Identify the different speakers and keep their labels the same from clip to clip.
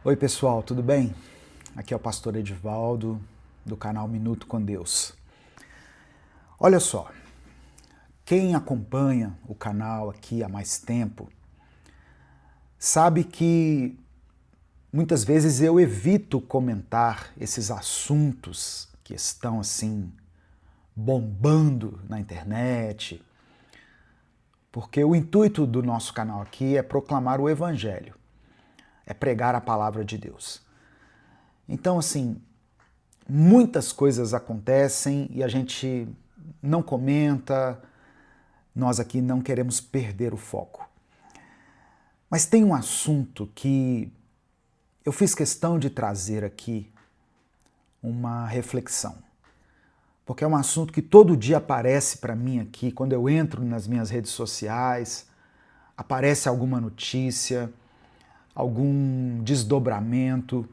Speaker 1: Oi pessoal, tudo bem? Aqui é o pastor Edivaldo, do canal Minuto com Deus. Olha só, quem acompanha o canal aqui há mais tempo sabe que muitas vezes eu evito comentar esses assuntos que estão assim bombando na internet, porque o intuito do nosso canal aqui é proclamar o Evangelho, é pregar a palavra de Deus. Então, assim, muitas coisas acontecem e a gente não comenta, nós aqui não queremos perder o foco. Mas tem um assunto que eu fiz questão de trazer aqui uma reflexão. Porque é um assunto que todo dia aparece para mim aqui, quando eu entro nas minhas redes sociais, aparece alguma notícia, algum desdobramento,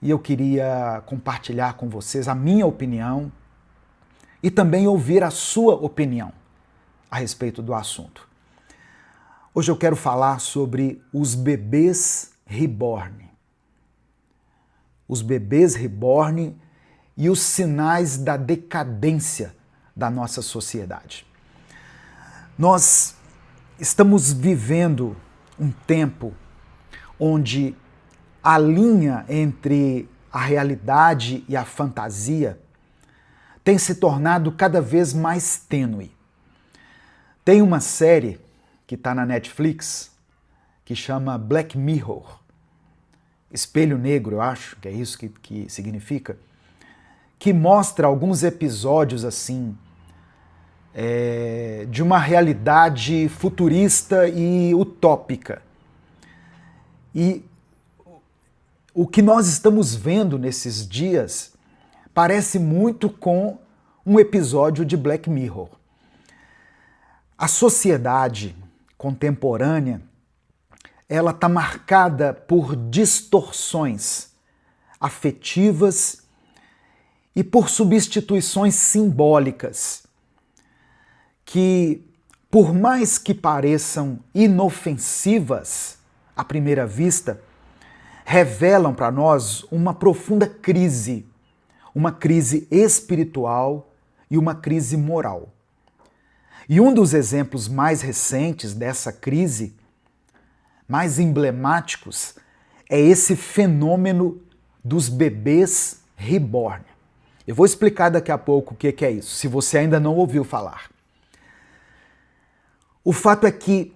Speaker 1: e eu queria compartilhar com vocês a minha opinião e também ouvir a sua opinião a respeito do assunto. Hoje eu quero falar sobre os bebês reborn. Os bebês reborn e os sinais da decadência da nossa sociedade. Nós estamos vivendo um tempo onde a linha entre a realidade e a fantasia tem se tornado cada vez mais tênue. Tem uma série que está na Netflix que chama Black Mirror, Espelho Negro, eu acho que é isso que significa, que mostra alguns episódios assim de uma realidade futurista e utópica. E o que nós estamos vendo nesses dias parece muito com um episódio de Black Mirror. A sociedade contemporânea, ela está marcada por distorções afetivas e por substituições simbólicas que, por mais que pareçam inofensivas à primeira vista, revelam para nós uma profunda crise, uma crise espiritual e uma crise moral. E um dos exemplos mais recentes dessa crise, mais emblemáticos, é esse fenômeno dos bebês reborn. Eu vou explicar daqui a pouco o que é isso, se você ainda não ouviu falar. O fato é que,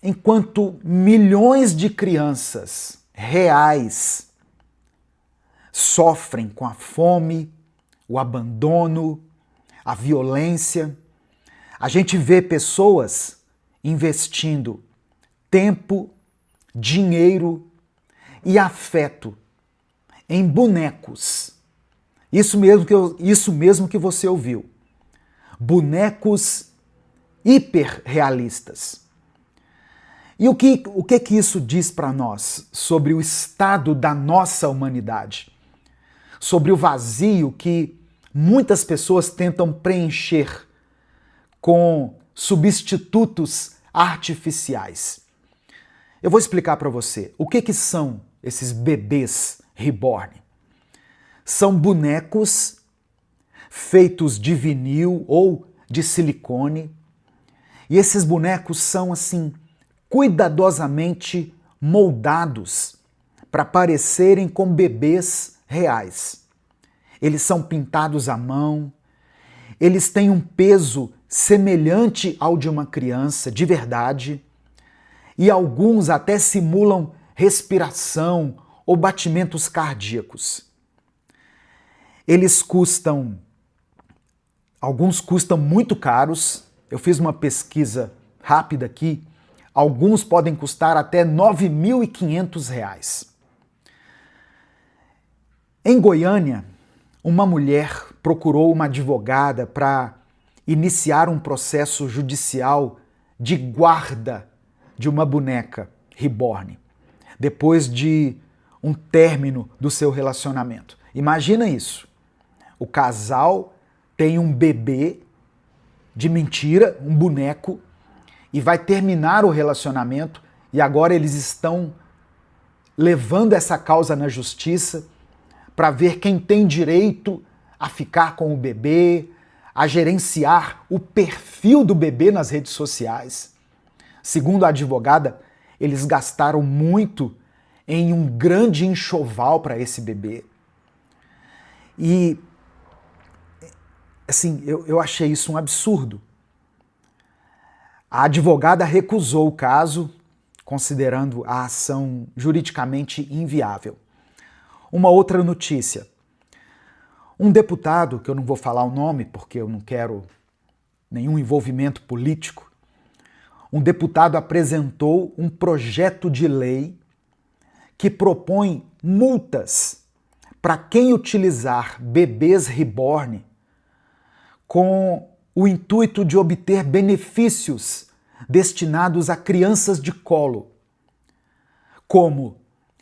Speaker 1: enquanto milhões de crianças reais sofrem com a fome, o abandono, a violência, a gente vê pessoas investindo tempo, dinheiro e afeto em bonecos. Isso mesmo que você ouviu. Bonecos hiperrealistas. E o que isso diz para nós sobre o estado da nossa humanidade? Sobre o vazio que muitas pessoas tentam preencher com substitutos artificiais. Eu vou explicar para você o que são esses bebês reborn. São bonecos feitos de vinil ou de silicone, e esses bonecos são assim cuidadosamente moldados para parecerem com bebês reais. Eles são pintados à mão, eles têm um peso semelhante ao de uma criança, de verdade, e alguns até simulam respiração ou batimentos cardíacos. Alguns custam muito caros. Eu fiz uma pesquisa rápida aqui. Alguns podem custar até R$ 9.500. Em Goiânia, uma mulher procurou uma advogada para iniciar um processo judicial de guarda de uma boneca reborn, depois de um término do seu relacionamento. Imagina isso. O casal tem um bebê de mentira, um boneco, e vai terminar o relacionamento e agora eles estão levando essa causa na justiça para ver quem tem direito a ficar com o bebê, a gerenciar o perfil do bebê nas redes sociais. Segundo a advogada, eles gastaram muito em um grande enxoval para esse bebê. E, assim, eu achei isso um absurdo. A advogada recusou o caso, considerando a ação juridicamente inviável. Uma outra notícia. Um deputado, que eu não vou falar o nome porque eu não quero nenhum envolvimento político, um deputado apresentou um projeto de lei que propõe multas para quem utilizar bebês reborn com o intuito de obter benefícios destinados a crianças de colo, como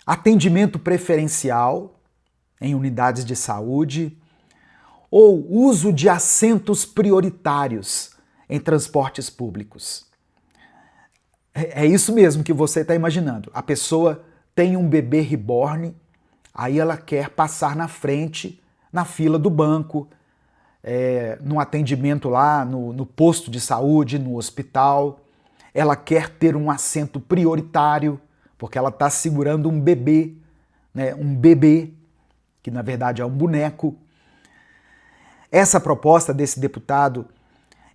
Speaker 1: atendimento preferencial em unidades de saúde ou uso de assentos prioritários em transportes públicos. É isso mesmo que você está imaginando. A pessoa tem um bebê reborn, aí ela quer passar na frente, na fila do banco, no atendimento lá, no posto de saúde, no hospital. Ela quer ter um assento prioritário, porque ela está segurando um bebê, né? Um bebê, que na verdade é um boneco. Essa proposta desse deputado,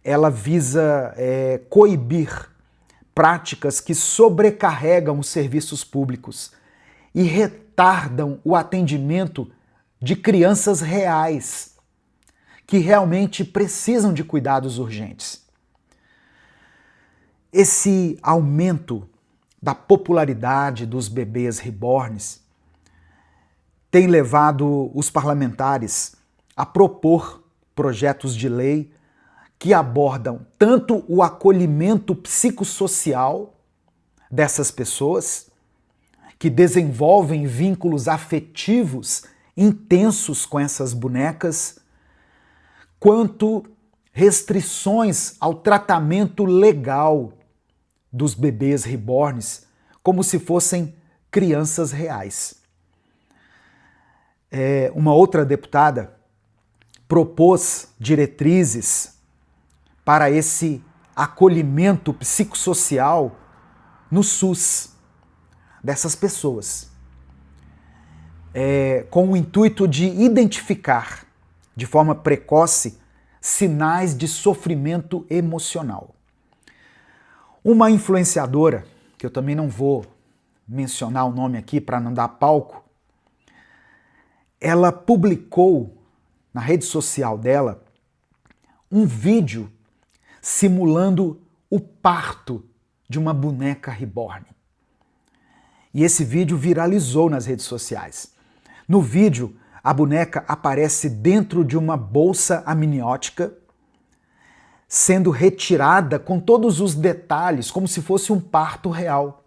Speaker 1: ela visa coibir práticas que sobrecarregam os serviços públicos e retardam o atendimento de crianças reais, que realmente precisam de cuidados urgentes. Esse aumento da popularidade dos bebês reborns tem levado os parlamentares a propor projetos de lei que abordam tanto o acolhimento psicossocial dessas pessoas, que desenvolvem vínculos afetivos intensos com essas bonecas, quanto restrições ao tratamento legal dos bebês reborns, como se fossem crianças reais. Uma outra deputada propôs diretrizes para esse acolhimento psicossocial no SUS dessas pessoas, com o intuito de identificar de forma precoce sinais de sofrimento emocional. Uma influenciadora, que eu também não vou mencionar o nome aqui para não dar palco, ela publicou na rede social dela um vídeo simulando o parto de uma boneca reborn. E esse vídeo viralizou nas redes sociais. No vídeo, a boneca aparece dentro de uma bolsa amniótica, sendo retirada com todos os detalhes, como se fosse um parto real.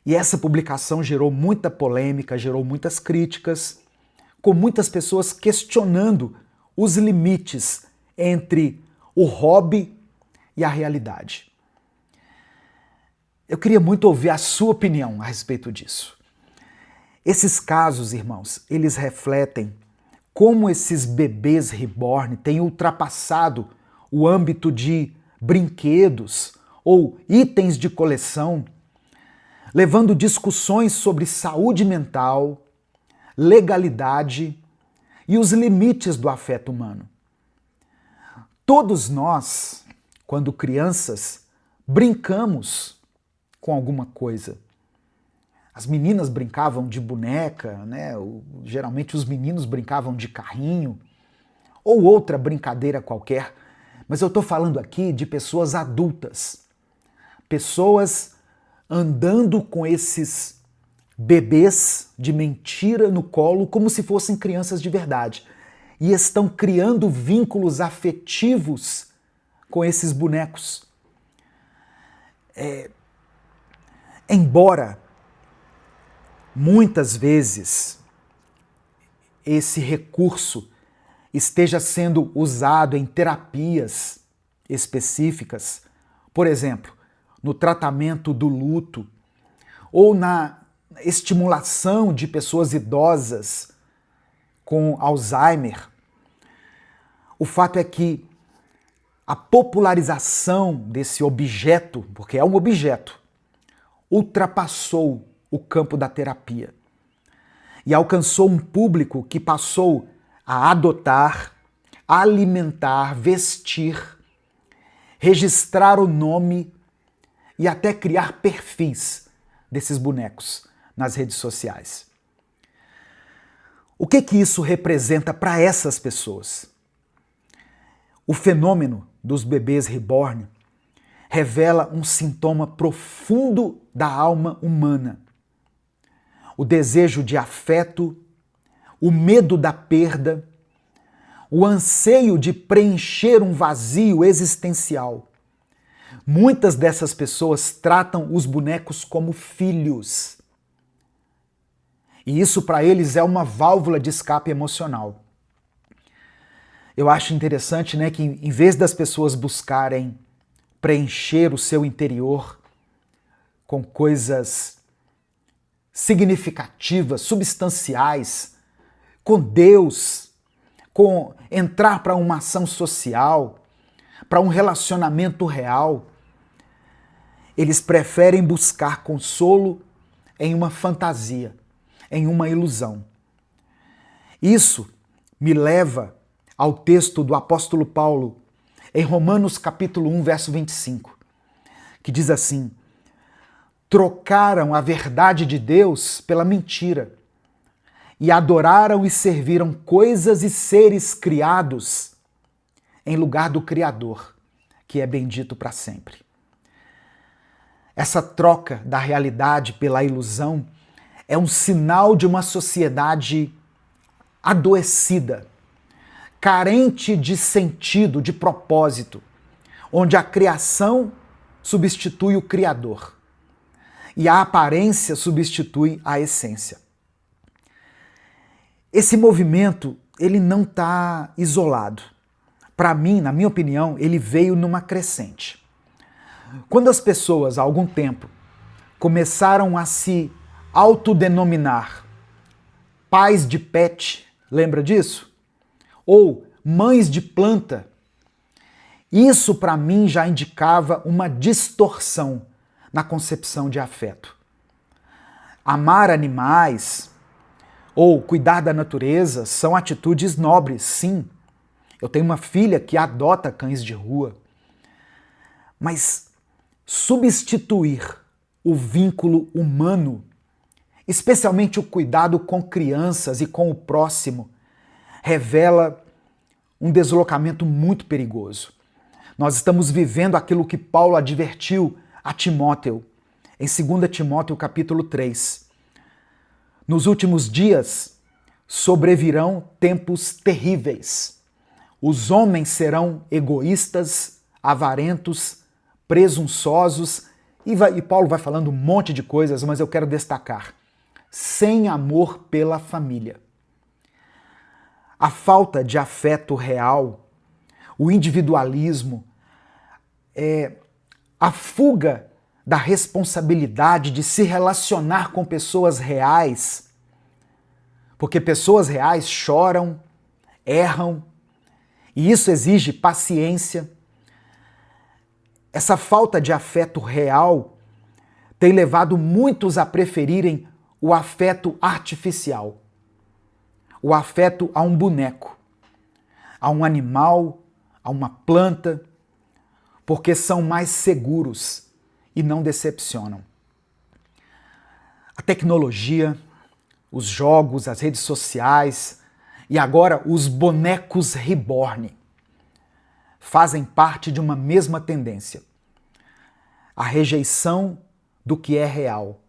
Speaker 1: E essa publicação gerou muita polêmica, gerou muitas críticas, com muitas pessoas questionando os limites entre o hobby e a realidade. Eu queria muito ouvir a sua opinião a respeito disso. Esses casos, irmãos, eles refletem como esses bebês reborn têm ultrapassado o âmbito de brinquedos ou itens de coleção, levando discussões sobre saúde mental, legalidade e os limites do afeto humano. Todos nós, quando crianças, brincamos com alguma coisa. As meninas brincavam de boneca, né? Geralmente os meninos brincavam de carrinho ou outra brincadeira qualquer. Mas eu estou falando aqui de pessoas adultas, pessoas andando com esses bebês de mentira no colo como se fossem crianças de verdade e estão criando vínculos afetivos com esses bonecos. Embora muitas vezes esse recurso esteja sendo usado em terapias específicas, por exemplo, no tratamento do luto ou estimulação de pessoas idosas com Alzheimer. O fato é que a popularização desse objeto, porque é um objeto, ultrapassou o campo da terapia e alcançou um público que passou a adotar, alimentar, vestir, registrar o nome e até criar perfis desses bonecos nas redes sociais. O que isso representa para essas pessoas? O fenômeno dos bebês reborn revela um sintoma profundo da alma humana. O desejo de afeto, o medo da perda, o anseio de preencher um vazio existencial. Muitas dessas pessoas tratam os bonecos como filhos. E isso para eles é uma válvula de escape emocional. Eu acho interessante, né, que em vez das pessoas buscarem preencher o seu interior com coisas significativas, substanciais, com Deus, com entrar para uma ação social, para um relacionamento real, eles preferem buscar consolo em uma fantasia, em uma ilusão. Isso me leva ao texto do apóstolo Paulo, em Romanos capítulo 1, verso 25, que diz assim: trocaram a verdade de Deus pela mentira e adoraram e serviram coisas e seres criados em lugar do Criador, que é bendito para sempre. Essa troca da realidade pela ilusão é um sinal de uma sociedade adoecida, carente de sentido, de propósito, onde a criação substitui o Criador e a aparência substitui a essência. Esse movimento, ele não está isolado. Para mim, na minha opinião, ele veio numa crescente. Quando as pessoas, há algum tempo, começaram a se autodenominar pais de pet, lembra disso? Ou mães de planta, isso para mim já indicava uma distorção na concepção de afeto. Amar animais ou cuidar da natureza são atitudes nobres, sim. Eu tenho uma filha que adota cães de rua. Mas substituir o vínculo humano, especialmente o cuidado com crianças e com o próximo, revela um deslocamento muito perigoso. Nós estamos vivendo aquilo que Paulo advertiu a Timóteo, em 2 Timóteo capítulo 3. Nos últimos dias sobrevirão tempos terríveis. Os homens serão egoístas, avarentos, presunçosos, e Paulo vai falando um monte de coisas, mas eu quero destacar: sem amor pela família. A falta de afeto real, o individualismo, a fuga da responsabilidade de se relacionar com pessoas reais, porque pessoas reais choram, erram, e isso exige paciência. Essa falta de afeto real tem levado muitos a preferirem o afeto artificial, o afeto a um boneco, a um animal, a uma planta, porque são mais seguros e não decepcionam. A tecnologia, os jogos, as redes sociais e agora os bonecos reborn fazem parte de uma mesma tendência: a rejeição do que é real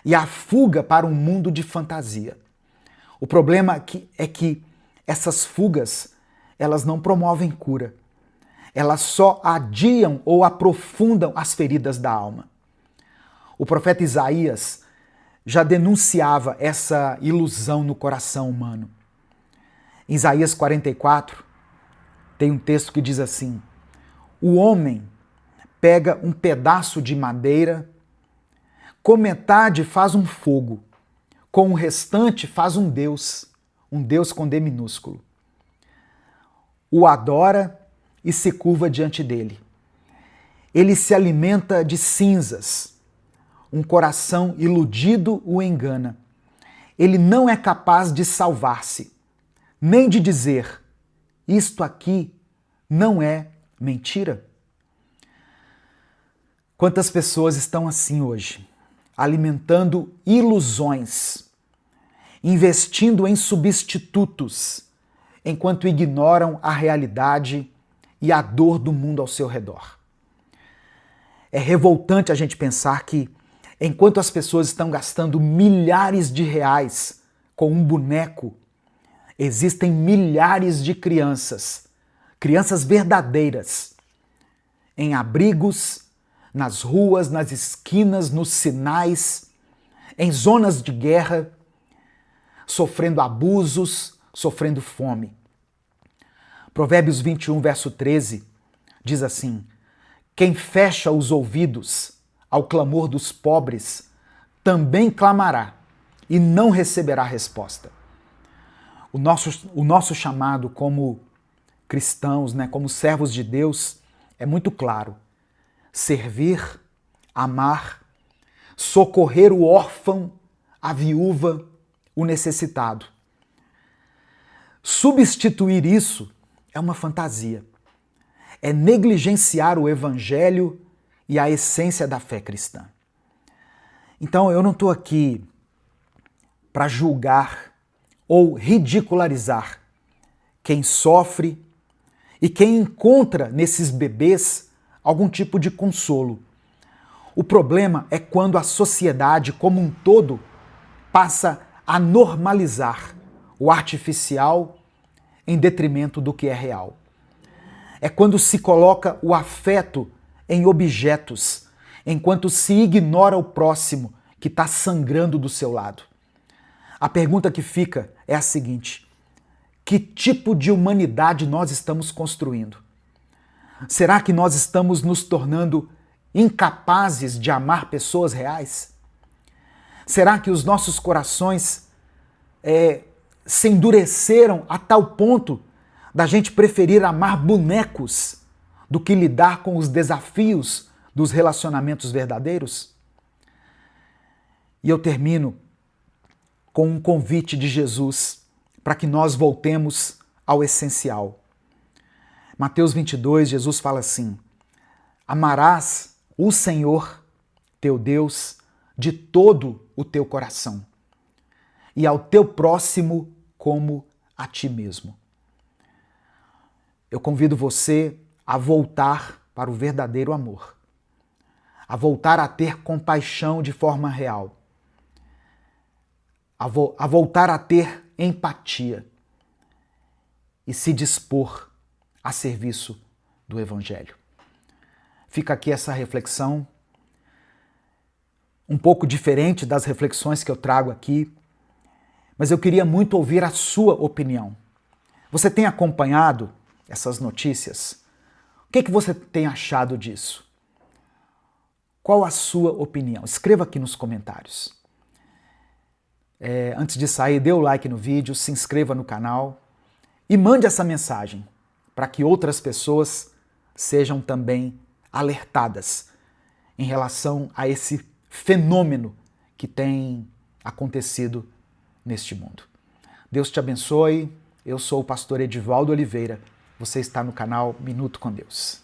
Speaker 1: e a fuga para um mundo de fantasia. O problema é que essas fugas, elas não promovem cura. Elas só adiam ou aprofundam as feridas da alma. O profeta Isaías já denunciava essa ilusão no coração humano. Em Isaías 44, tem um texto que diz assim: o homem pega um pedaço de madeira, Com metade faz um fogo, com o restante faz um Deus com D minúsculo. O adora e se curva diante dele. Ele se alimenta de cinzas. Um coração iludido o engana. Ele não é capaz de salvar-se, nem de dizer: isto aqui não é mentira. Quantas pessoas estão assim hoje, alimentando ilusões, investindo em substitutos, enquanto ignoram a realidade e a dor do mundo ao seu redor. É revoltante a gente pensar que, enquanto as pessoas estão gastando milhares de reais com um boneco, existem milhares de crianças verdadeiras, em abrigos, nas ruas, nas esquinas, nos sinais, em zonas de guerra, sofrendo abusos, sofrendo fome. Provérbios 21, verso 13, diz assim: quem fecha os ouvidos ao clamor dos pobres também clamará e não receberá resposta. O nosso chamado como cristãos, como servos de Deus, é muito claro: servir, amar, socorrer o órfão, a viúva, o necessitado. Substituir isso é uma fantasia. É negligenciar o evangelho e a essência da fé cristã. Então eu não estou aqui para julgar ou ridicularizar quem sofre e quem encontra nesses bebês algum tipo de consolo. O problema é quando a sociedade como um todo passa a normalizar o artificial em detrimento do que é real. É quando se coloca o afeto em objetos, enquanto se ignora o próximo que está sangrando do seu lado. A pergunta que fica é a seguinte: que tipo de humanidade nós estamos construindo? Será que nós estamos nos tornando incapazes de amar pessoas reais? Será que os nossos corações se endureceram a tal ponto da gente preferir amar bonecos do que lidar com os desafios dos relacionamentos verdadeiros? E eu termino com um convite de Jesus para que nós voltemos ao essencial. Mateus 22, Jesus fala assim: amarás o Senhor, teu Deus, de todo o teu coração, e ao teu próximo como a ti mesmo. Eu convido você a voltar para o verdadeiro amor, a voltar a ter compaixão de forma real, a voltar a ter empatia e se dispor a serviço do Evangelho. Fica aqui essa reflexão, um pouco diferente das reflexões que eu trago aqui, mas eu queria muito ouvir a sua opinião. Você tem acompanhado essas notícias? O que você tem achado disso? Qual a sua opinião? Escreva aqui nos comentários. Antes de sair, dê o like no vídeo, se inscreva no canal e mande essa mensagem para que outras pessoas sejam também alertadas em relação a esse fenômeno que tem acontecido neste mundo. Deus te abençoe. Eu sou o pastor Edivaldo Oliveira. Você está no canal Minuto com Deus.